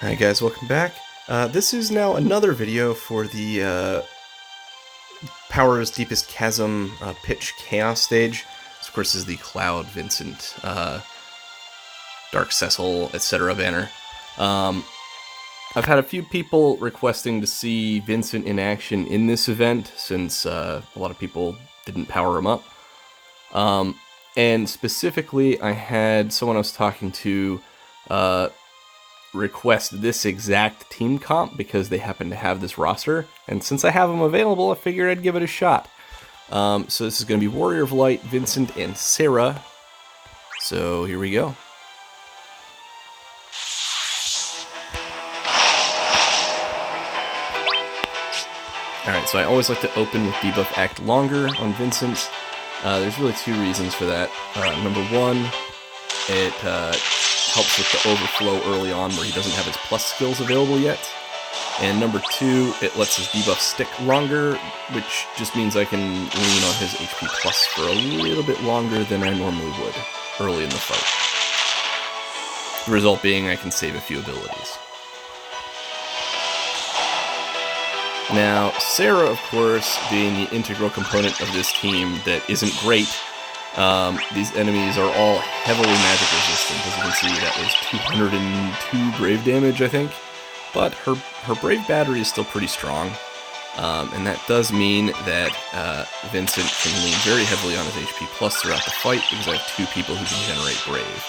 Alright guys, welcome back. This is now another video for the Power's Deepest Chasm Pitch Chaos stage. This of course is the Cloud, Vincent, Dark Cecil, etc. banner. I've had a few people requesting to see Vincent in action in this event, since a lot of people didn't power him up. And specifically, I had someone I was talking to request this exact team comp because they happen to have this roster, and since I have them available, I figured I'd give it a shot. So this is going to be Warrior of Light, Vincent, and Serah. So here we go. Alright, so I always like to open with Debuff Act Longer on Vincent. There's really two reasons for that. Number one, it helps with the overflow early on where he doesn't have his plus skills available yet. And number two, it lets his debuff stick longer, which just means I can lean on his HP plus for a little bit longer than I normally would early in the fight. The result being I can save a few abilities. Now, Serah, of course, being the integral component of this team that isn't great, these enemies are all heavily magic resistant. As you can see, that was 202 brave damage, I think. But her brave battery is still pretty strong, and that does mean that Vincent can lean very heavily on his HP plus throughout the fight, because I have two people who can generate brave.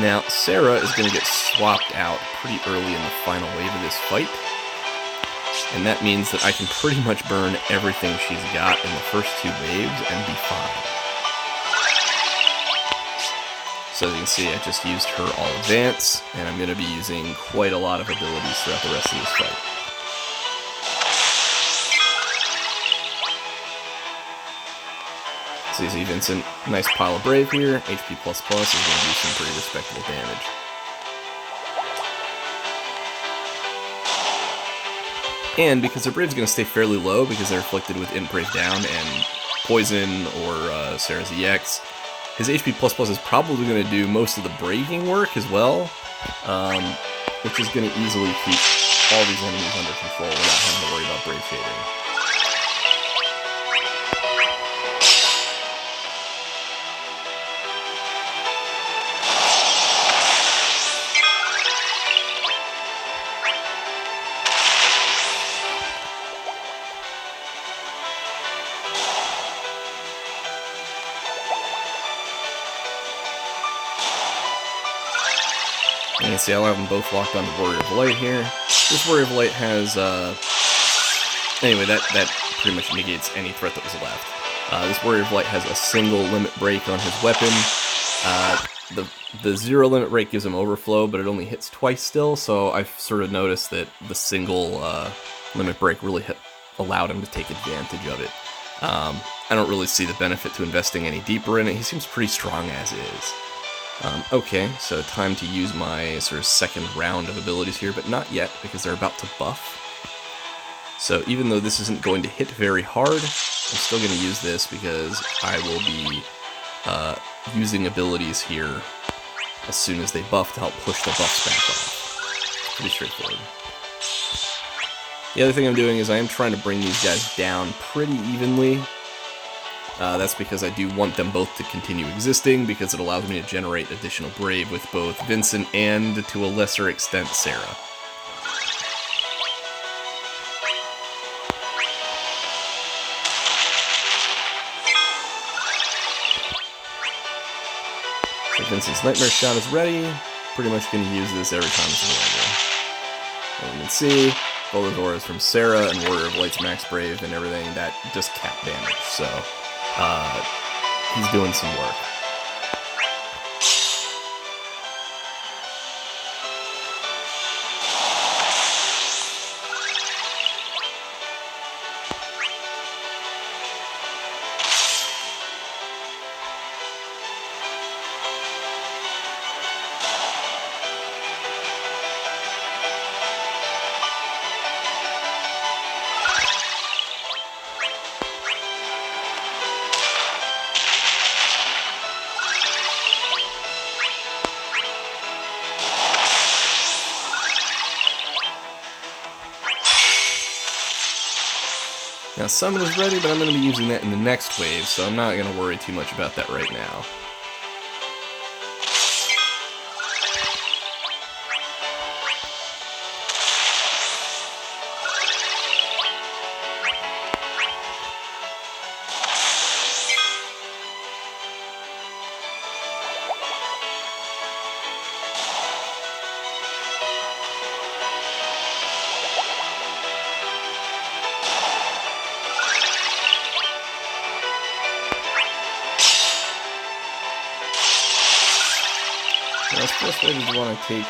Now, Serah is going to get swapped out pretty early in the final wave of this fight, and that means that I can pretty much burn everything she's got in the first two waves and be fine. So as you can see, I just used her all advance, and I'm going to be using quite a lot of abilities throughout the rest of this fight. So you see Vincent, nice pile of brave here, HP++ is going to do some pretty respectable damage. And because their brave's going to stay fairly low because they're afflicted with Int Brave Down and Poison or Serah's EX, his HP++ is probably going to do most of the braving work as well, which is going to easily keep all these enemies under control without having to worry about brave shading. You can see I'll have them both locked onto Warrior of Light here. This Warrior of Light has, anyway, that pretty much negates any threat that was left. This Warrior of Light has a single limit break on his weapon. The zero limit break gives him overflow, but it only hits twice still, so I've sort of noticed that the single limit break really allowed him to take advantage of it. I don't really see the benefit to investing any deeper in it. He seems pretty strong as is. Okay, so time to use my sort of second round of abilities here, but not yet, because they're about to buff. So even though this isn't going to hit very hard, I'm still going to use this because I will be using abilities here as soon as they buff to help push the buffs back off. Pretty straightforward. The other thing I'm doing is I am trying to bring these guys down pretty evenly. That's because I do want them both to continue existing, because it allows me to generate additional brave with both Vincent and, to a lesser extent, Serah. So Vincent's Nightmare Shot is ready. Pretty much going to use this every time it's available. And you can see, both of auras from Serah and Warrior of Light's max brave and everything, that just cap damage, so he's doing some work. Now, Summon is ready, but I'm going to be using that in the next wave, so I'm not going to worry too much about that right now. Now, this first wave is one I take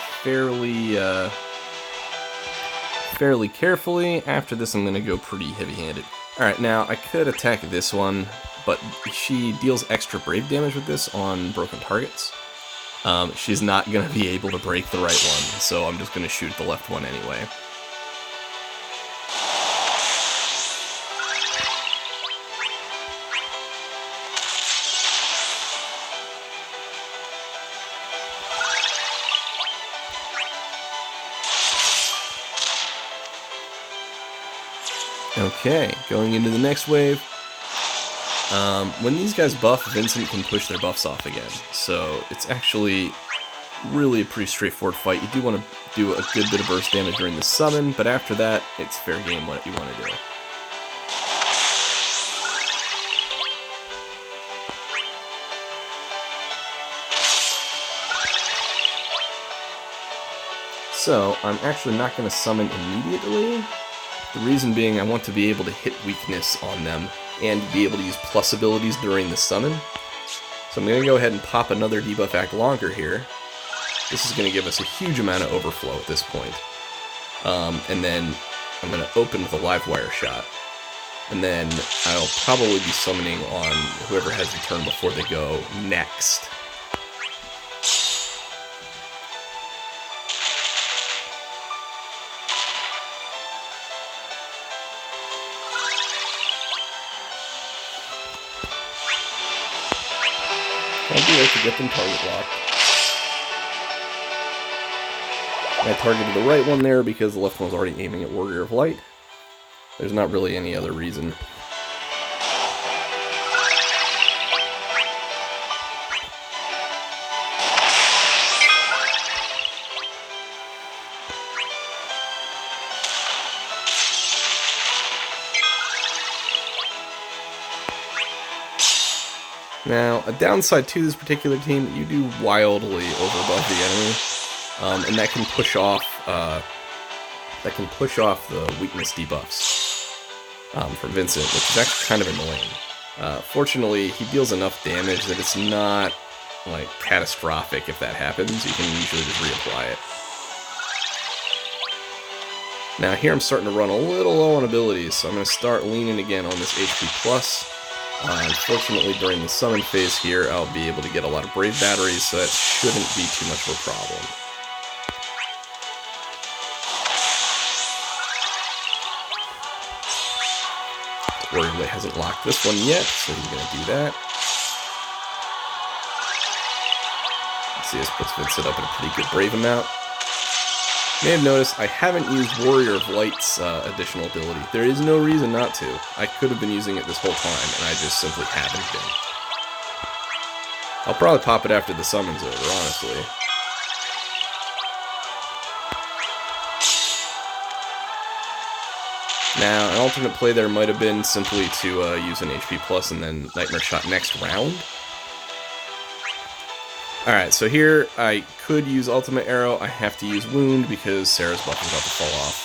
fairly carefully. After this, I'm going to go pretty heavy-handed. Alright, now, I could attack this one, but she deals extra brave damage with this on broken targets. She's not going to be able to break the right one, so I'm just going to shoot at the left one anyway. Okay, going into the next wave. When these guys buff, Vincent can push their buffs off again, so it's actually really a pretty straightforward fight. You do want to do a good bit of burst damage during the summon, but after that, it's fair game what you want to do. So, I'm actually not going to summon immediately. The reason being I want to be able to hit weakness on them and be able to use plus abilities during the summon. So I'm going to go ahead and pop another debuff act longer here. This is going to give us a huge amount of overflow at this point. And then I'm going to open with a live wire shot. And then I'll probably be summoning on whoever has the turn before they go next. I'll do it to get them target locked. I targeted the right one there because the left one's already aiming at Warrior of Light. There's not really any other reason. Now, a downside to this particular team, you do wildly overbuff the enemy, and that can push off the weakness debuffs from Vincent, which is actually kind of annoying. Fortunately, he deals enough damage that it's not like catastrophic if that happens. You can usually just reapply it. Now here I'm starting to run a little low on abilities, so I'm going to start leaning again on this HP plus. Unfortunately, during the summon phase here, I'll be able to get a lot of Brave Batteries, so that shouldn't be too much of a problem. Warrior Light hasn't locked this one yet, so he's going to do that. Let's see, this puts Vincent up at a pretty good Brave amount. You may have noticed I haven't used Warrior of Light's additional ability. There is no reason not to. I could have been using it this whole time, and I just simply haven't been. I'll probably pop it after the summon's over, honestly. Now, an alternate play there might have been simply to use an HP plus and then Nightmare Shot next round. Alright, so here I could use Ultimate Arrow. I have to use Wound because Serah's buff is about to fall off.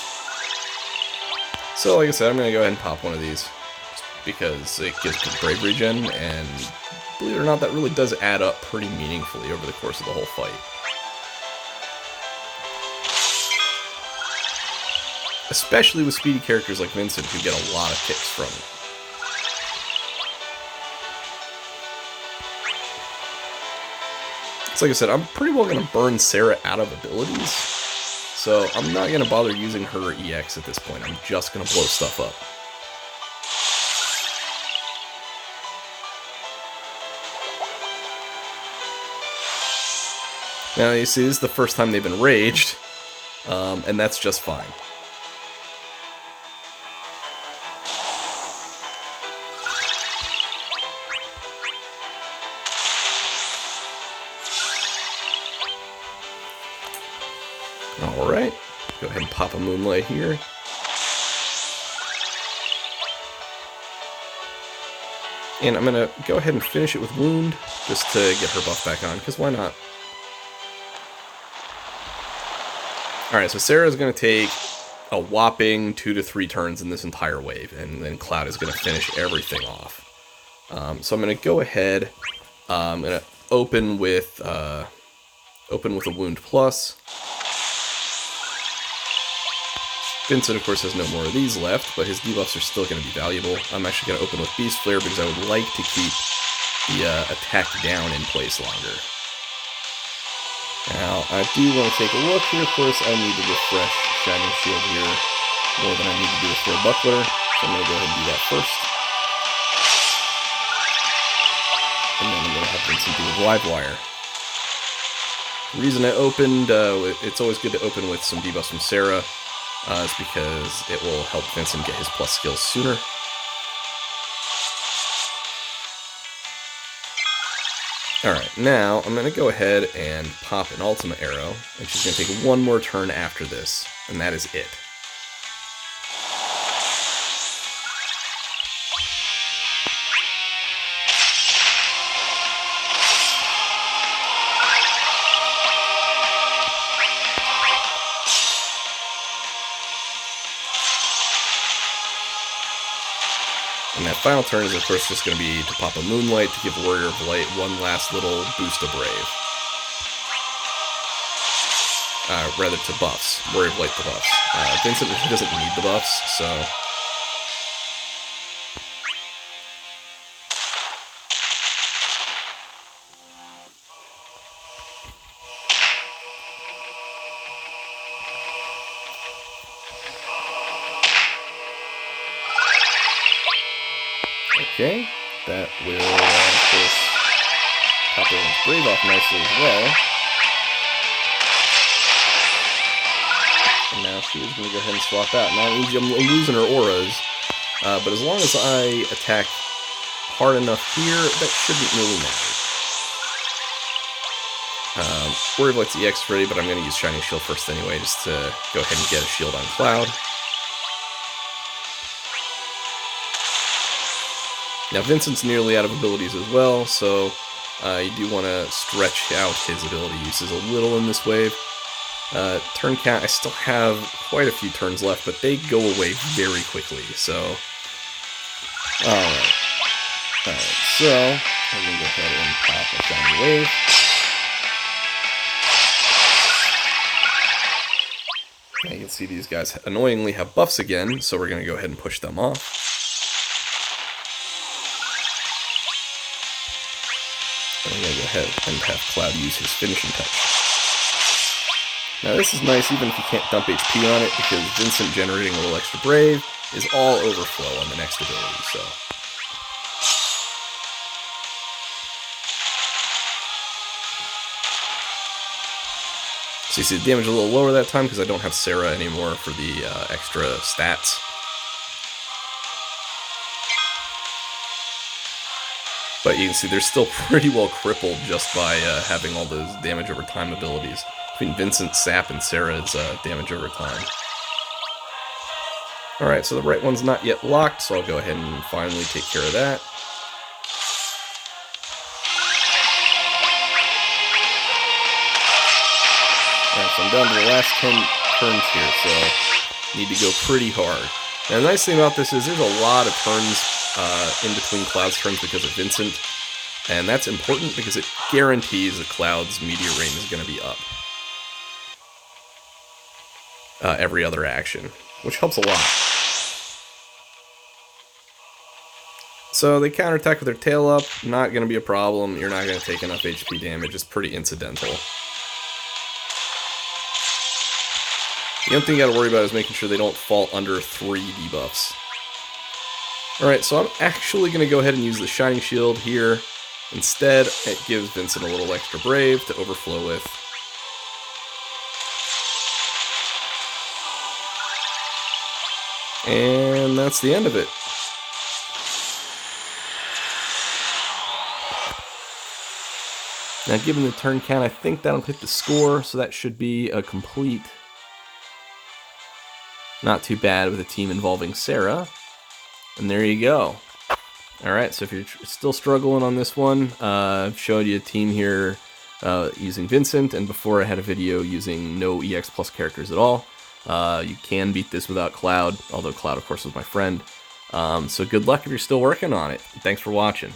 So, like I said, I'm going to go ahead and pop one of these because it gives good Brave Regen, and believe it or not, that really does add up pretty meaningfully over the course of the whole fight. Especially with speedy characters like Vincent who get a lot of kicks from it. Like I said, I'm pretty well going to burn Serah out of abilities, so I'm not going to bother using her EX at this point. I'm just going to blow stuff up. Now, you see, this is the first time they've been raged, and that's just fine. Alright, go ahead and pop a Moonlight here. And I'm going to go ahead and finish it with Wound, just to get her buff back on, because why not? Alright, so Serah is going to take a whopping 2 to 3 turns in this entire wave, and then Cloud is going to finish everything off. So I'm going to go ahead, I'm going to open with a Wound Plus. Vincent, of course, has no more of these left, but his debuffs are still going to be valuable. I'm actually going to open with Beast Flare because I would like to keep the attack down in place longer. Now, I do want to take a look here. Of course, I need to refresh Shining Shield here more than I need to do with Throw Buckler, so I'm going to go ahead and do that first. And then I'm going to have Vincent do with Live Wire. The reason I opened, it's always good to open with some debuffs from Serah. Is because it will help Vincent get his plus skills sooner. Alright, now I'm going to go ahead and pop an Ultima Arrow, and she's going to take one more turn after this, and that is it. And that final turn is, of course, just going to be to pop a Moonlight to give Warrior of Light one last little boost of Brave. Rather, to buffs. Warrior of Light to buffs. Vincent doesn't need the buffs, so... Okay, that will, of course, pop everyone's Brave off nicely as well. And now she is going to go ahead and swap out. Now I'm losing her auras, but as long as I attack hard enough here, that shouldn't really matter. Warrior of Light's EX ready, but I'm going to use Shining Shield first anyway, just to go ahead and get a shield on Cloud. Now, Vincent's nearly out of abilities as well, so you do want to stretch out his ability uses a little in this wave. Turn count, I still have quite a few turns left, but they go away very quickly, so... Alright. So, I'm going to go ahead and pop a Shiny Wave. Now you can see these guys annoyingly have buffs again, so we're going to go ahead and push them off. And I'm going to go ahead and have Cloud use his finishing touch. Now this is nice even if you can't dump HP on it, because Vincent generating a little extra Brave is all overflow on the next ability, so... So you see the damage a little lower that time because I don't have Serah anymore for the extra stats. But you can see they're still pretty well crippled just by having all those damage over time abilities. Between Vincent, Sap, and Serah's damage over time. Alright, so the right one's not yet locked, so I'll go ahead and finally take care of that. Alright, so I'm down to the last 10 turns here, so need to go pretty hard. Now the nice thing about this is there's a lot of turns in between Cloud's turns because of Vincent, and that's important because it guarantees that Cloud's meteor rain is going to be up every other action, which helps a lot. So they counterattack with their tail up, not going to be a problem. You're not going to take enough HP damage, it's pretty incidental. The only thing you got to worry about is making sure they don't fall under 3 debuffs. Alright, so I'm actually going to go ahead and use the Shining Shield here. Instead, it gives Vincent a little extra Brave to overflow with. And that's the end of it. Now, given the turn count, I think that'll hit the score, so that should be a complete Not too bad with a team involving Serah. And there you go. Alright, so if you're still struggling on this one, I've showed you a team here using Vincent, and before I had a video using no EX plus characters at all. You can beat this without Cloud, although Cloud, of course, was my friend. So good luck if you're still working on it. Thanks for watching.